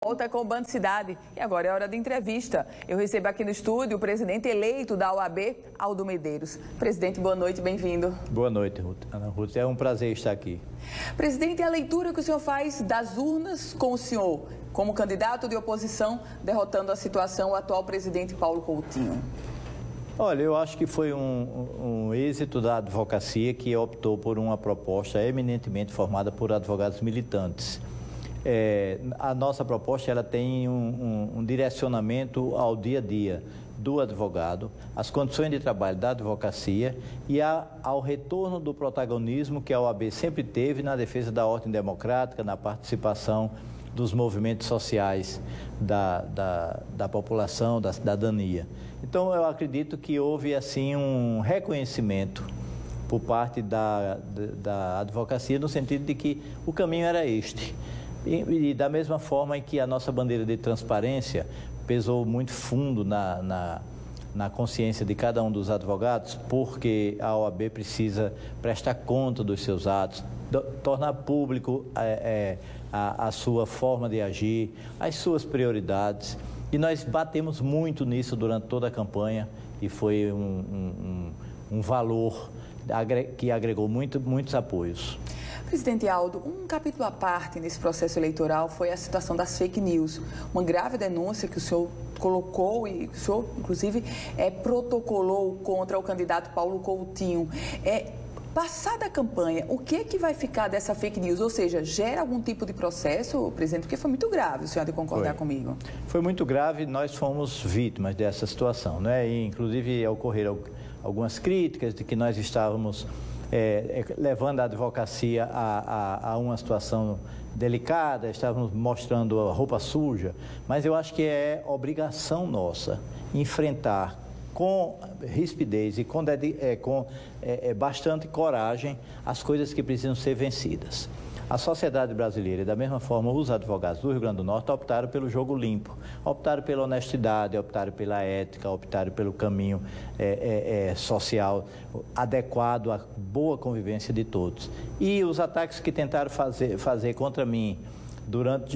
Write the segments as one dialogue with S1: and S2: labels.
S1: Volta com o Band Cidade. E agora é hora de entrevista. Eu recebo aqui no estúdio o presidente eleito da OAB, Aldo Medeiros. Presidente, boa noite, bem-vindo.
S2: Boa noite, Ruth. Ana Ruth, é um prazer estar aqui.
S1: Presidente, a leitura que o senhor faz das urnas com o senhor, como candidato de oposição, derrotando a situação, o atual presidente Paulo Coutinho.
S2: Olha, eu acho que foi um êxito da advocacia que optou por uma proposta eminentemente formada por advogados militantes. A nossa proposta ela tem um direcionamento ao dia a dia do advogado, às condições de trabalho da advocacia e ao retorno do protagonismo que a OAB sempre teve na defesa da ordem democrática, na participação dos movimentos sociais da população, da cidadania. Então, eu acredito que houve, assim, um reconhecimento por parte da advocacia no sentido de que o caminho era este. E da mesma forma em que a nossa bandeira de transparência pesou muito fundo na consciência de cada um dos advogados, porque a OAB precisa prestar conta dos seus atos, tornar público a sua forma de agir, as suas prioridades. E nós batemos muito nisso durante toda a campanha e foi um valor que agregou muitos apoios.
S1: Presidente Aldo, um capítulo à parte nesse processo eleitoral foi a situação das fake news. Uma grave denúncia que o senhor colocou e o senhor, inclusive, protocolou contra o candidato Paulo Coutinho. Passada a campanha, o que é que vai ficar dessa fake news? Ou seja, gera algum tipo de processo, presidente? Porque foi muito grave, o senhor há de concordar comigo.
S2: Foi muito grave, nós fomos vítimas dessa situação, né? E, inclusive, ocorreram algumas críticas de que nós estávamos levando a advocacia a uma situação delicada, estávamos mostrando a roupa suja, mas eu acho que é obrigação nossa enfrentar com rispidez e com bastante coragem as coisas que precisam ser vencidas. A sociedade brasileira, e da mesma forma os advogados do Rio Grande do Norte, optaram pelo jogo limpo, optaram pela honestidade, optaram pela ética, optaram pelo caminho social adequado à boa convivência de todos. E os ataques que tentaram fazer contra mim,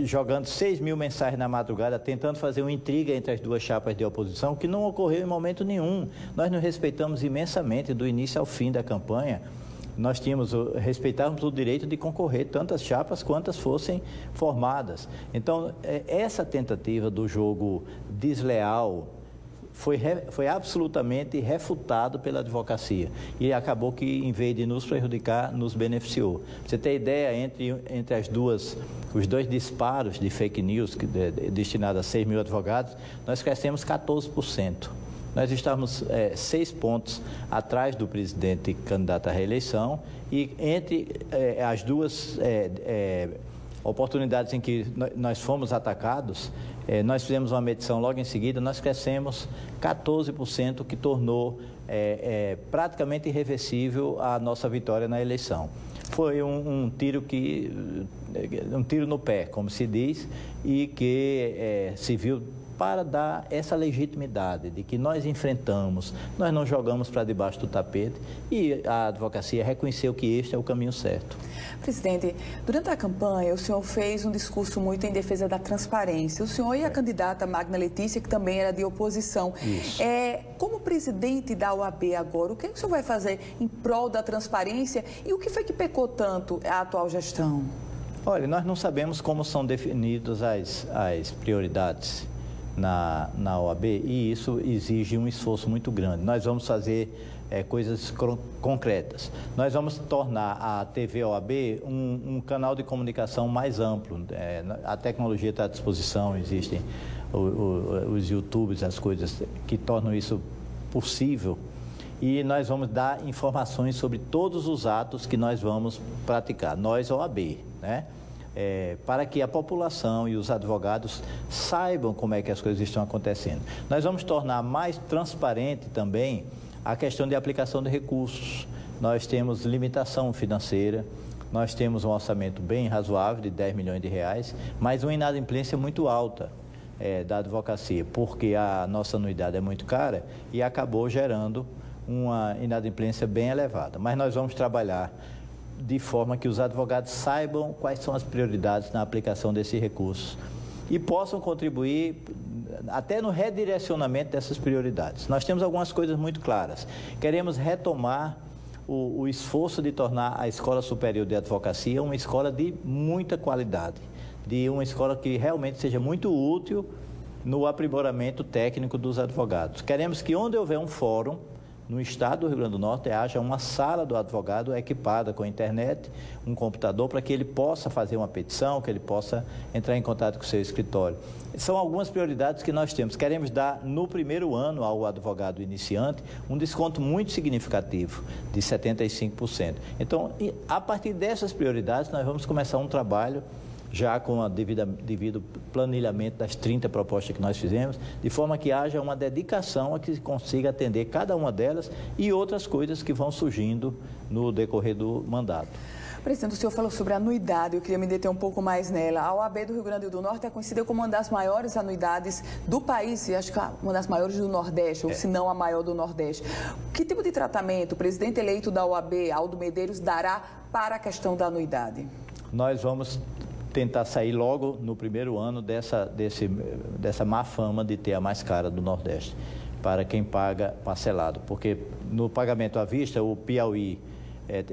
S2: jogando 6 mil mensagens na madrugada, tentando fazer uma intriga entre as duas chapas de oposição, que não ocorreu em momento nenhum. Nós nos respeitamos imensamente do início ao fim da campanha. Nós respeitávamos o direito de concorrer tantas chapas quantas fossem formadas. Então, essa tentativa do jogo desleal foi absolutamente refutado pela advocacia e acabou que, em vez de nos prejudicar, nos beneficiou. Pra você ter ideia, entre os dois disparos de fake news destinados a 6 mil advogados, nós crescemos 14%. Nós estávamos 6 pontos atrás do presidente candidato à reeleição e entre as duas oportunidades em que nós fomos atacados, nós fizemos uma medição logo em seguida, nós crescemos 14%, que tornou praticamente irreversível a nossa vitória na eleição. Foi um tiro no pé, como se diz, e que se viu para dar essa legitimidade de que nós enfrentamos, nós não jogamos para debaixo do tapete e a advocacia reconheceu que este é o caminho certo.
S1: Presidente, durante a campanha o senhor fez um discurso muito em defesa da transparência. O senhor e a candidata Magna Letícia, que também era de oposição.
S2: Isso.
S1: Como presidente da OAB agora, o que o senhor vai fazer em prol da transparência e o que foi que pecou tanto a atual gestão?
S2: Olha, nós não sabemos como são definidas as prioridades na OAB e isso exige um esforço muito grande. Nós vamos fazer coisas concretas. Nós vamos tornar a TV OAB um canal de comunicação mais amplo. A tecnologia está à disposição, existem os YouTubes, as coisas que tornam isso possível. E nós vamos dar informações sobre todos os atos que nós vamos praticar, nós OAB, né? Para que a população e os advogados saibam como é que as coisas estão acontecendo. Nós vamos tornar mais transparente também a questão de aplicação de recursos. Nós temos limitação financeira, nós temos um orçamento bem razoável de 10 milhões de reais, mas uma inadimplência muito alta da advocacia, porque a nossa anuidade é muito cara e acabou gerando uma inadimplência bem elevada. Mas nós vamos trabalhar de forma que os advogados saibam quais são as prioridades na aplicação desses recursos. e possam contribuir até no redirecionamento dessas prioridades. Nós temos algumas coisas muito claras. Queremos retomar o esforço de tornar a Escola Superior de Advocacia uma escola de muita qualidade, de uma escola que realmente seja muito útil no aprimoramento técnico dos advogados. Queremos que onde houver um fórum, no estado do Rio Grande do Norte, haja uma sala do advogado equipada com internet, um computador, para que ele possa fazer uma petição, que ele possa entrar em contato com o seu escritório. São algumas prioridades que nós temos. Queremos dar, no primeiro ano, ao advogado iniciante, um desconto muito significativo, de 75%. Então, a partir dessas prioridades, nós vamos começar um trabalho já com o devido planilhamento das 30 propostas que nós fizemos, de forma que haja uma dedicação a que se consiga atender cada uma delas e outras coisas que vão surgindo no decorrer do mandato.
S1: Presidente, o senhor falou sobre a anuidade, eu queria me deter um pouco mais nela. A OAB do Rio Grande do Norte é conhecida como uma das maiores anuidades do país, e acho que uma das maiores do Nordeste, ou se não a maior do Nordeste. Que tipo de tratamento o presidente eleito da OAB, Aldo Medeiros, dará para a questão da anuidade?
S2: Nós vamos tentar sair logo no primeiro ano dessa má fama de ter a mais cara do Nordeste, para quem paga parcelado, porque no pagamento à vista o Piauí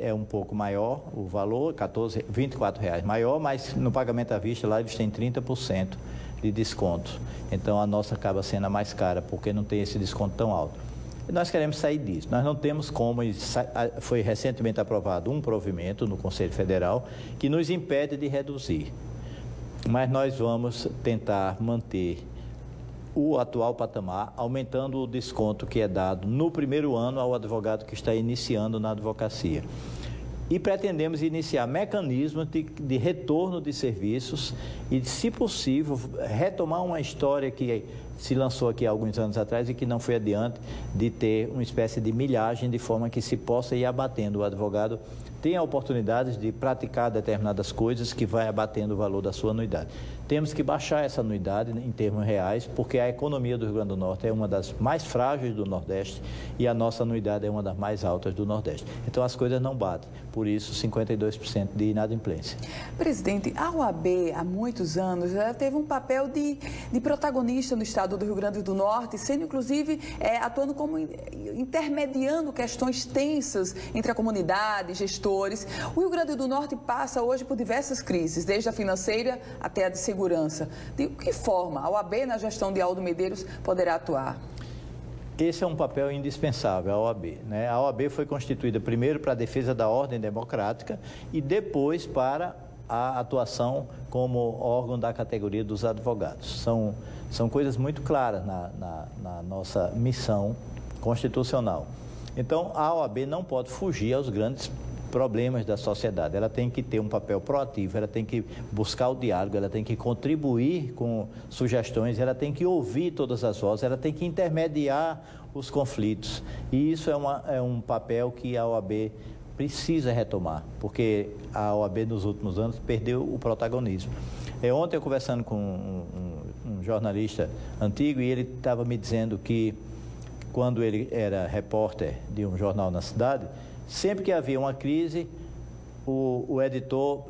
S2: é um pouco maior, o valor, R$ 24 maior, mas no pagamento à vista lá eles têm 30% de desconto. Então a nossa acaba sendo a mais cara, porque não tem esse desconto tão alto. E nós queremos sair disso. Nós não temos como, foi recentemente aprovado um provimento no Conselho Federal que nos impede de reduzir. Mas nós vamos tentar manter o atual patamar, aumentando o desconto que é dado no primeiro ano ao advogado que está iniciando na advocacia. E pretendemos iniciar mecanismos de retorno de serviços e, se possível, retomar uma história que se lançou aqui há alguns anos atrás e que não foi adiante, de ter uma espécie de milhagem, de forma que se possa ir abatendo. O advogado tem a oportunidade de praticar determinadas coisas que vai abatendo o valor da sua anuidade. Temos que baixar essa anuidade em termos reais, porque a economia do Rio Grande do Norte é uma das mais frágeis do Nordeste e a nossa anuidade é uma das mais altas do Nordeste. Então as coisas não batem, por isso 52% de inadimplência.
S1: Presidente, a OAB há muitos anos ela teve um papel de protagonista no estado do Rio Grande do Norte, sendo inclusive atuando como intermediando questões tensas entre a comunidade, gestores. O Rio Grande do Norte passa hoje por diversas crises, desde a financeira até a de segurança. De que forma a OAB, na gestão de Aldo Medeiros, poderá atuar?
S2: Esse é um papel indispensável, a OAB, né? A OAB foi constituída primeiro para a defesa da ordem democrática e depois para a atuação como órgão da categoria dos advogados. São coisas muito claras na nossa missão constitucional. Então, a OAB não pode fugir aos grandes problemas da sociedade. Ela tem que ter um papel proativo, ela tem que buscar o diálogo, ela tem que contribuir com sugestões, ela tem que ouvir todas as vozes, ela tem que intermediar os conflitos. E isso é um papel que a OAB precisa retomar, porque a OAB nos últimos anos perdeu o protagonismo. Ontem eu conversando com um jornalista antigo e ele estava me dizendo que quando ele era repórter de um jornal na cidade, sempre que havia uma crise, o editor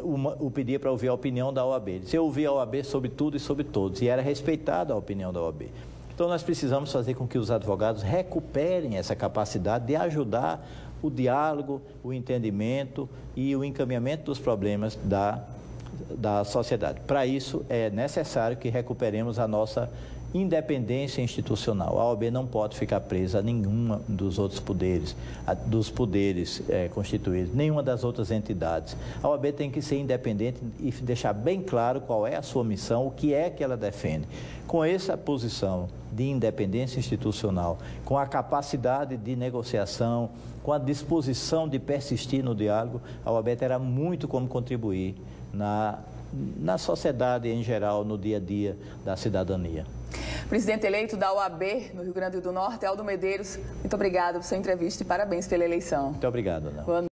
S2: o pedia para ouvir a opinião da OAB. Ele disse, eu ouvia a OAB sobre tudo e sobre todos, e era respeitada a opinião da OAB. Então, nós precisamos fazer com que os advogados recuperem essa capacidade de ajudar o diálogo, o entendimento e o encaminhamento dos problemas da sociedade. Para isso, é necessário que recuperemos a nossa independência institucional. A OAB não pode ficar presa a nenhuma dos outros poderes, dos poderes constituídos, nenhuma das outras entidades. A OAB tem que ser independente e deixar bem claro qual é a sua missão, o que é que ela defende. Com essa posição de independência institucional, com a capacidade de negociação, com a disposição de persistir no diálogo, a OAB terá muito como contribuir na sociedade em geral, no dia a dia da cidadania.
S1: Presidente eleito da OAB no Rio Grande do Norte, Aldo Medeiros, muito obrigado por sua entrevista e parabéns pela eleição.
S2: Muito obrigado, Ana.